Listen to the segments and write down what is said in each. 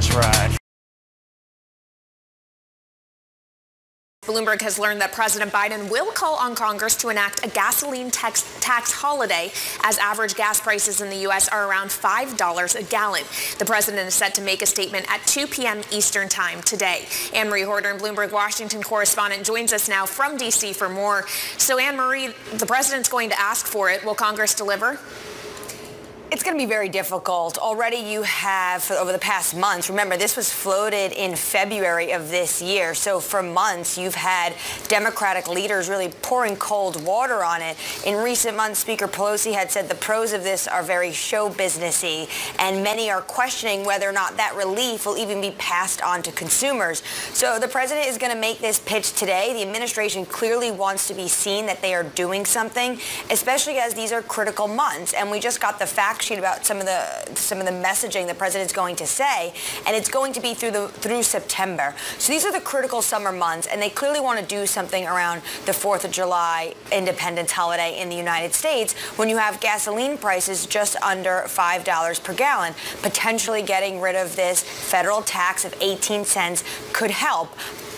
this ride. Bloomberg has learned that President Biden will call on Congress to enact a gasoline tax holiday as average gas prices in the U.S. are around $5 a gallon. The president is set to make a statement at 2 p.m. Eastern time today. Anne-Marie Horder, Bloomberg Washington correspondent, joins us now from D.C. for more. So, Anne-Marie, the president's going to ask for it. Will Congress deliver? It's going to be very difficult. Already you have, over the past months, remember this was floated in February of this year, so for months you've had Democratic leaders really pouring cold water on it. In recent months, Speaker Pelosi had said the pros of this are very show businessy, and many are questioning whether or not that relief will even be passed on to consumers. So the president is going to make this pitch today. The administration clearly wants to be seen that they are doing something, especially as these are critical months, and we just got the fact sheet about some of the messaging the president's going to say, and it's going to be through September. So these are the critical summer months, and they clearly want to do something around the 4th of July Independence holiday in the United States when you have gasoline prices just under $5 per gallon. Potentially getting rid of this federal tax of 18 cents could help.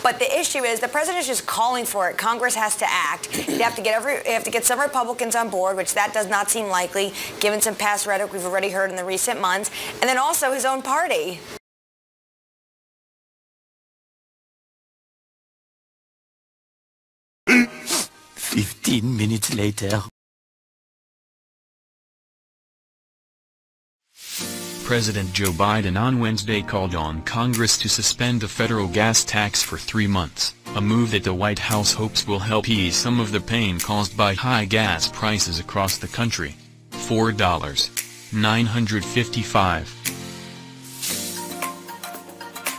But the issue is the president is just calling for it. Congress has to act. You have to get some Republicans on board, which that does not seem likely, given some past rhetoric we've already heard in the recent months, and then also his own party. "15 minutes later." President Joe Biden on Wednesday called on Congress to suspend the federal gas tax for 3 months, a move that the White House hopes will help ease some of the pain caused by high gas prices across the country. $4.955.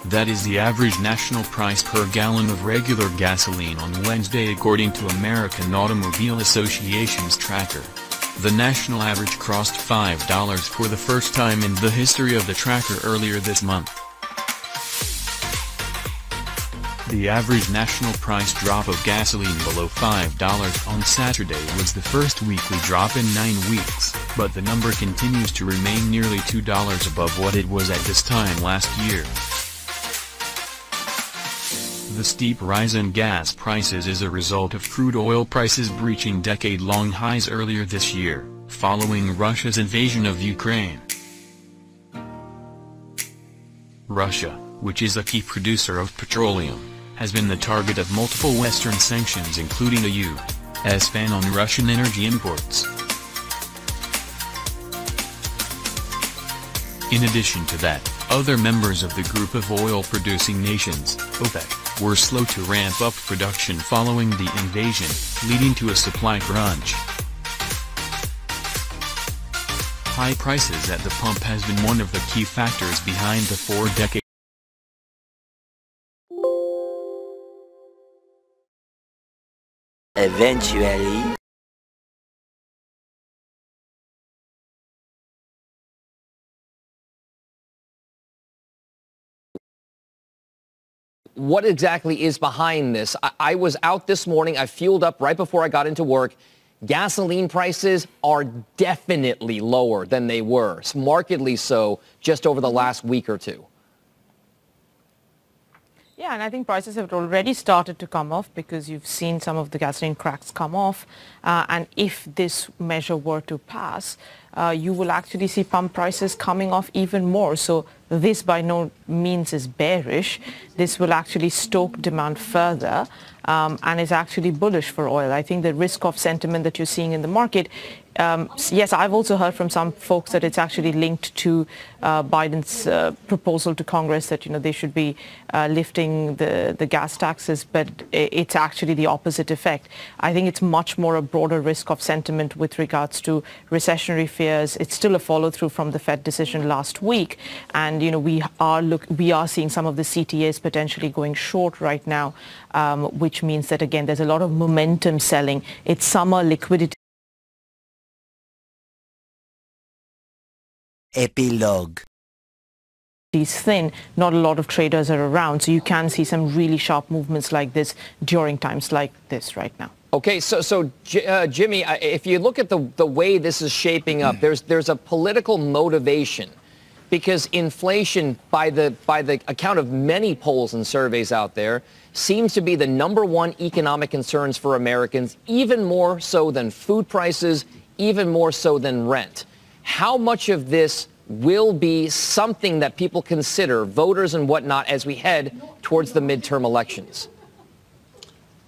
That is the average national price per gallon of regular gasoline on Wednesday according to American Automobile Association's tracker. The national average crossed $5 for the first time in the history of the tracker earlier this month. The average national price drop of gasoline below $5 on Saturday was the first weekly drop in 9 weeks, but the number continues to remain nearly $2 above what it was at this time last year. The steep rise in gas prices is a result of crude oil prices breaching decade-long highs earlier this year, following Russia's invasion of Ukraine. Russia, which is a key producer of petroleum, has been the target of multiple Western sanctions including a U.S. ban on Russian energy imports. In addition to that, other members of the group of oil-producing nations, OPEC, were slow to ramp up production following the invasion, leading to a supply crunch. High prices at the pump has been one of the key factors behind the 4-decade eventually. What exactly is behind this? I was out this morning. I fueled up right before I got into work. Gasoline prices are definitely lower than they were, markedly so, just over the last week or two. Yeah, and I think prices have already started to come off because you've seen some of the gasoline cracks come off. And if this measure were to pass, you will actually see pump prices coming off even more. So this by no means is bearish. This will actually stoke demand further and is actually bullish for oil. I think the risk-off sentiment that you're seeing in the market, yes, I've also heard from some folks that it's actually linked to Biden's proposal to Congress that, they should be lifting the gas taxes, but it's actually the opposite effect. I think it's much more a broader risk-off sentiment with regards to recessionary fears. It's still a follow-through from the Fed decision last week, and we are seeing some of the CTAs potentially going short right now, which means that again there's a lot of momentum selling. It's summer liquidity. Epilogue. Is thin, not a lot of traders are around, so you can see some really sharp movements like this during times like this right now. Okay, so Jimmy, if you look at the way this is shaping up, there's a political motivation Because inflation, by the account of many polls and surveys out there, seems to be the #1 economic concerns for Americans, even more so than food prices, even more so than rent. How much of this will be something that people consider, voters and whatnot, as we head towards the midterm elections?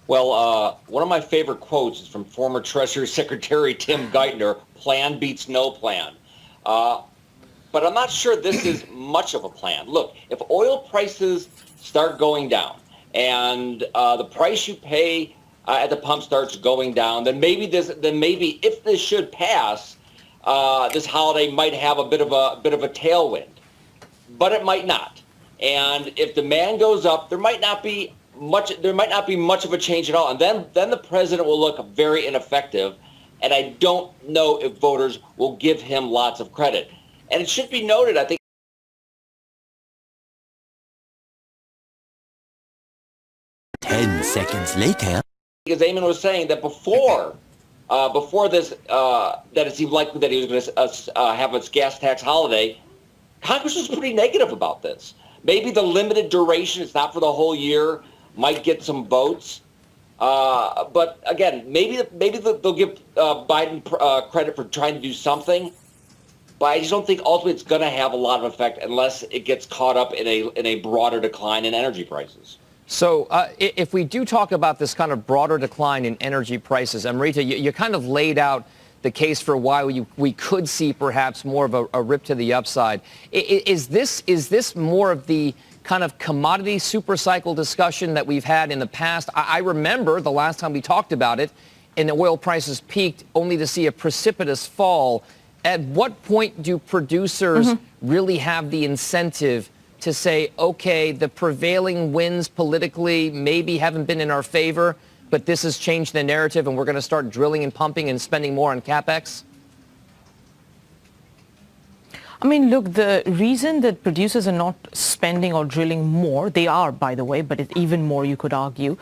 Well, one of my favorite quotes is from former Treasury Secretary Tim Geithner: "Plan beats no plan." But I'm not sure this is much of a plan. Look, if oil prices start going down and the price you pay at the pump starts going down, then maybe if this should pass, this holiday might have a bit of a tailwind, but it might not. And if demand goes up, there might not be much of a change at all, and then the president will look very ineffective. And I don't know if voters will give him lots of credit. And it should be noted, I think, 10 seconds later. because Eamon was saying that before this, that it seemed likely that he was going to have a gas tax holiday, Congress was pretty negative about this. Maybe the limited duration, it's not for the whole year, might get some votes. But again, maybe they'll give Biden credit for trying to do something. But I just don't think ultimately it's going to have a lot of effect unless it gets caught up in a broader decline in energy prices. So if we do talk about this kind of broader decline in energy prices, Amrita, you kind of laid out the case for why we could see perhaps more of a rip to the upside. Is this more of the kind of commodity supercycle discussion that we've had in the past? I remember the last time we talked about it and the oil prices peaked only to see a precipitous fall. At what point do producers really have the incentive to say, okay, the prevailing winds politically maybe haven't been in our favor, but this has changed the narrative and we're going to start drilling and pumping and spending more on CapEx? I mean, look, the reason that producers are not spending or drilling more, they are, by the way, but it's even more, you could argue,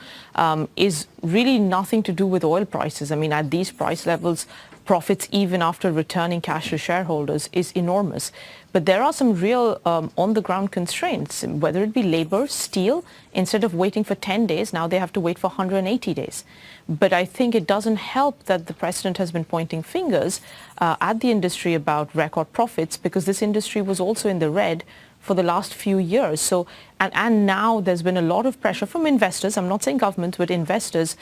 is really nothing to do with oil prices. I mean, at these price levels, profits, even after returning cash to shareholders, is enormous. But there are some real on-the-ground constraints, whether it be labor, steel. Instead of waiting for 10 days, now they have to wait for 180 days. But I think it doesn't help that the president has been pointing fingers at the industry about record profits, because this industry was also in the red for the last few years. So, and now there's been a lot of pressure from investors, I'm not saying government, but investors,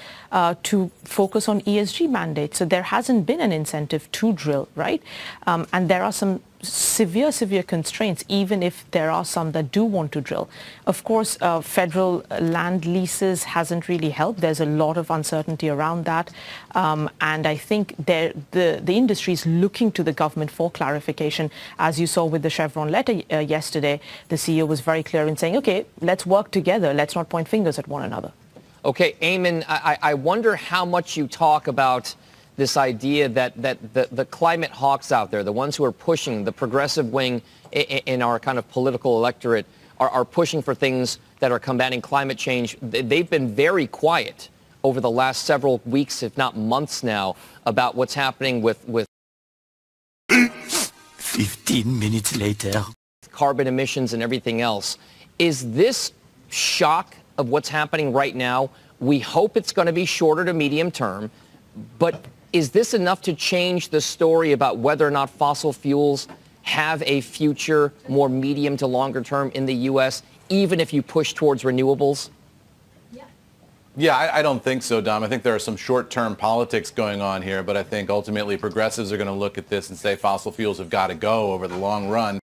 to focus on ESG mandates. So there hasn't been an incentive to drill, right? And there are some severe constraints, even if there are some that do want to drill. Of course, federal land leases hasn't really helped. There's a lot of uncertainty around that. And I think the industry is looking to the government for clarification. As you saw with the Chevron letter yesterday, the CEO was very clear in saying, okay, let's work together. Let's not point fingers at one another. Okay, Eamon, I wonder how much you talk about this idea that the climate hawks out there, the ones who are pushing the progressive wing in our kind of political electorate, are pushing for things that are combating climate change. They've been very quiet over the last several weeks, if not months now, about what's happening with 15 minutes later. Carbon emissions and everything else. Is this shock of what's happening right now? We hope it's going to be shorter to medium term, but is this enough to change the story about whether or not fossil fuels have a future more medium to longer term in the U.S., even if you push towards renewables? Yeah, I don't think so, Dom. I think there are some short-term politics going on here, but I think ultimately progressives are going to look at this and say fossil fuels have got to go over the long run.